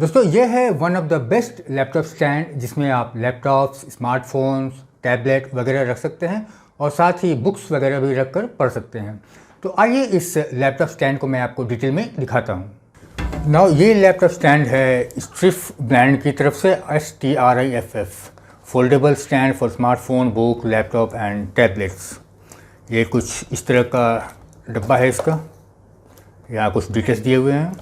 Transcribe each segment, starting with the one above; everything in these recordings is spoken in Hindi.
दोस्तों ये है one of the best laptop stand जिसमें आप लैपटॉप्स, स्मार्टफोन्स, टैबलेट वगैरह रख सकते हैं और साथ ही बुक्स वगैरह भी रख कर पढ़ सकते हैं। तो आइए इस लैपटॉप स्टैंड को मैं आपको डिटेल में दिखाता हूँ। नाउ ये लैपटॉप स्टैंड है स्ट्रिफ ब्रांड की तरफ से, STRIFF, foldable stand for smartphone, book, laptop and tablets. ये कुछ इस तरह का डब्बा है इसका, यहाँ कुछ डिटेल्स दिए हुए हैं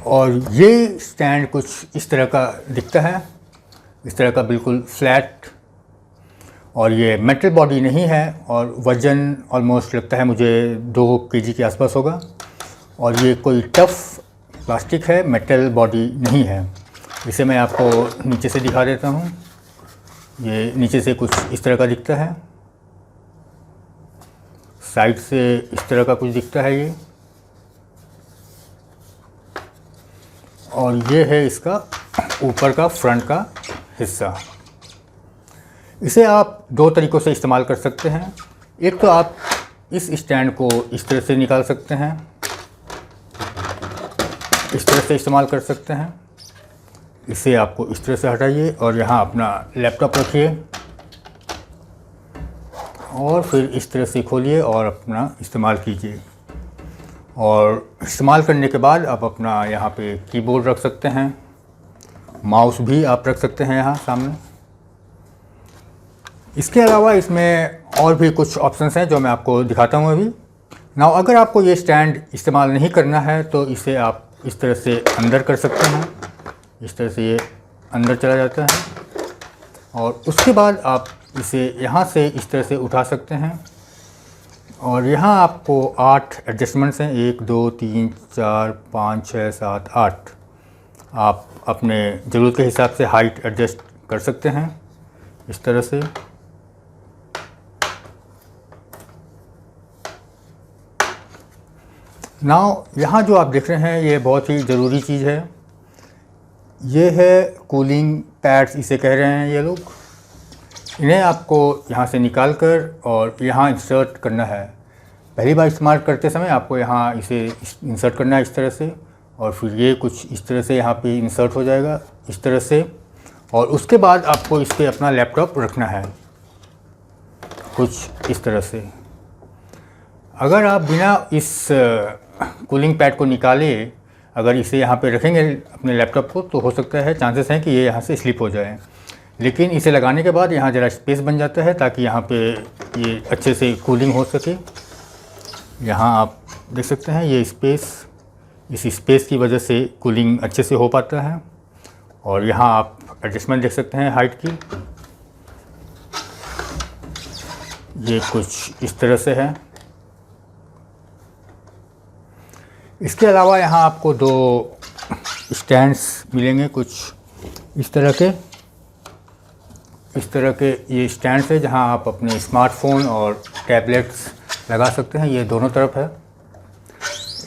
और ये स्टैंड कुछ इस तरह का दिखता है, इस तरह का बिल्कुल फ्लैट, और ये मेटल बॉडी नहीं है और वज़न ऑलमोस्ट लगता है मुझे 2 kg के आसपास होगा। और ये कोई टफ़ प्लास्टिक है, मेटल बॉडी नहीं है। इसे मैं आपको नीचे से दिखा देता हूँ। ये नीचे से कुछ इस तरह का दिखता है, साइड से इस तरह का कुछ दिखता है ये, और ये है इसका ऊपर का फ्रंट का हिस्सा। इसे आप 2 तरीक़ों से इस्तेमाल कर सकते हैं। एक तो आप इस स्टैंड को इस तरह से निकाल सकते हैं, इस तरह से इस्तेमाल कर सकते हैं। इसे आपको इस तरह से हटाइए और यहाँ अपना लैपटॉप रखिए और फिर इस तरह से खोलिए और अपना इस्तेमाल कीजिए। और इस्तेमाल करने के बाद आप अपना यहाँ पे कीबोर्ड रख सकते हैं, माउस भी आप रख सकते हैं यहाँ सामने। इसके अलावा इसमें और भी कुछ ऑप्शंस हैं जो मैं आपको दिखाता हूँ अभी। नाउ अगर आपको ये स्टैंड इस्तेमाल नहीं करना है तो इसे आप इस तरह से अंदर कर सकते हैं, इस तरह से ये अंदर चला जाता है और उसके बाद आप इसे यहाँ से इस तरह से उठा सकते हैं। और यहाँ आपको 8 एडजस्टमेंट्स हैं, 1 2 3 4 5 6 7 8। आप अपने ज़रूरत के हिसाब से हाइट एडजस्ट कर सकते हैं इस तरह से। नाउ यहाँ जो आप देख रहे हैं ये बहुत ही ज़रूरी चीज़ है, ये है कूलिंग पैड्स इसे कह रहे हैं ये लोग। इन्हें आपको यहाँ से निकाल कर और यहाँ इंसर्ट करना है। पहली बार इस्तेमाल करते समय आपको यहाँ इसे इंसर्ट करना है इस तरह से, और फिर ये कुछ इस तरह से यहाँ पे इंसर्ट हो जाएगा इस तरह से। और उसके बाद आपको इस पर अपना लैपटॉप रखना है कुछ इस तरह से। अगर आप बिना इस कूलिंग पैड को निकाले अगर इसे यहाँ पे रखेंगे अपने लैपटॉप को तो हो सकता है, चांसेस हैं कि ये यहाँ से स्लिप हो जाए। लेकिन इसे लगाने के बाद यहाँ ज़रा स्पेस बन जाता है ताकि यहाँ पे ये अच्छे से कूलिंग हो सके। यहाँ आप देख सकते हैं ये स्पेस, इस स्पेस की वजह से कूलिंग अच्छे से हो पाता है। और यहाँ आप एडजस्टमेंट देख सकते हैं हाइट की, ये कुछ इस तरह से है। इसके अलावा यहाँ आपको 2 स्टैंड्स मिलेंगे कुछ इस तरह के ये स्टैंड्स है जहाँ आप अपने स्मार्टफोन और टैबलेट्स लगा सकते हैं। ये दोनों तरफ है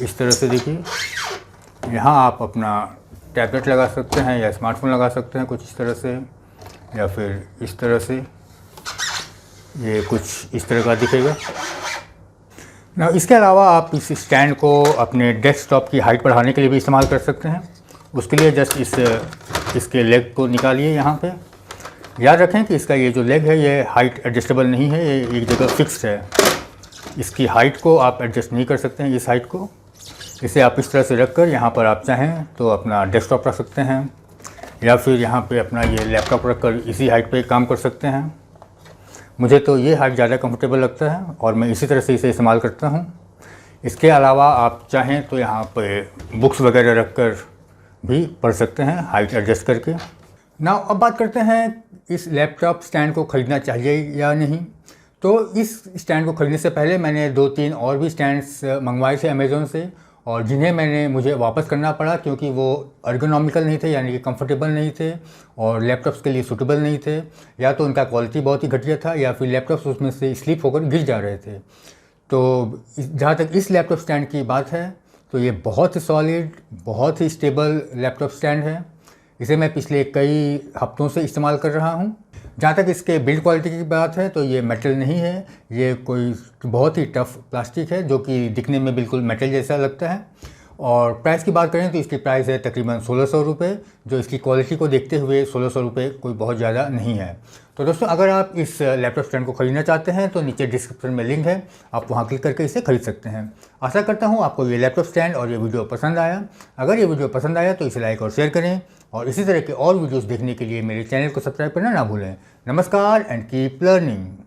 इस तरह से, देखिए यहाँ आप अपना टैबलेट लगा सकते हैं या स्मार्टफोन लगा सकते हैं कुछ इस तरह से, या फिर इस तरह से ये कुछ इस तरह का दिखेगा ना। इसके अलावा आप इस स्टैंड को अपने डेस्कटॉप की हाइट बढ़ाने के लिए भी इस्तेमाल कर सकते हैं। उसके लिए जस्ट इसके लेग को निकालिए। यहाँ पे याद रखें कि इसका ये जो लेग है ये हाइट एडजस्टेबल नहीं है, ये एक जगह फिक्स्ड है। इसकी हाइट को आप एडजस्ट नहीं कर सकते हैं, इस हाइट को। इसे आप इस तरह से रख कर यहाँ पर आप चाहें तो अपना डेस्कटॉप रख सकते हैं या फिर यहाँ पे अपना ये लैपटॉप रख कर इसी हाइट पे काम कर सकते हैं। मुझे तो ये हाइट ज़्यादा कंफर्टेबल लगता है और मैं इसी तरह से इसे इस्तेमाल करता हूँ। इसके अलावा आप चाहें तो यहाँ पे बुक्स वगैरह रख कर भी पढ़ सकते हैं हाइट एडजस्ट करके। नाउ अब बात करते हैं इस लैपटॉप स्टैंड को ख़रीदना चाहिए या नहीं। तो इस स्टैंड को ख़रीदने से पहले मैंने 2-3 और भी स्टैंड्स मंगवाए थे अमेज़ोन से, और जिन्हें मुझे वापस करना पड़ा क्योंकि वो अर्गोनॉमिकल नहीं थे, यानी कि कंफर्टेबल नहीं थे और लैपटॉप्स के लिए सूटेबल नहीं थे। या तो उनका क्वालिटी बहुत ही घटिया था या फिर लैपटॉप्स उसमें से स्लिप होकर गिर जा रहे थे। तो जहाँ तक इस लैपटॉप स्टैंड की बात है तो ये बहुत ही सॉलिड, बहुत ही स्टेबल लैपटॉप स्टैंड है। इसे मैं पिछले कई हफ्तों से इस्तेमाल कर रहा हूँ। जहाँ तक इसके बिल्ड क्वालिटी की बात है तो ये मेटल नहीं है, ये कोई बहुत ही टफ़ प्लास्टिक है जो कि दिखने में बिल्कुल मेटल जैसा लगता है। और प्राइस की बात करें तो इसकी प्राइस है तकरीबन 1600 रुपये, जो इसकी क्वालिटी को देखते हुए 1600 रुपये कोई बहुत ज़्यादा नहीं है। तो दोस्तों, अगर आप इस लैपटॉप स्टैंड को ख़रीदना चाहते हैं तो नीचे डिस्क्रिप्शन में लिंक है, आप वहां क्लिक करके इसे खरीद सकते हैं। आशा करता हूं आपको ये लैपटॉप स्टैंड और ये वीडियो पसंद आया। अगर ये वीडियो पसंद आया तो इसे लाइक और शेयर करें, और इसी तरह के और वीडियोज़ देखने के लिए मेरे चैनल को सब्सक्राइब करना ना भूलें। नमस्कार एंड कीप लर्निंग।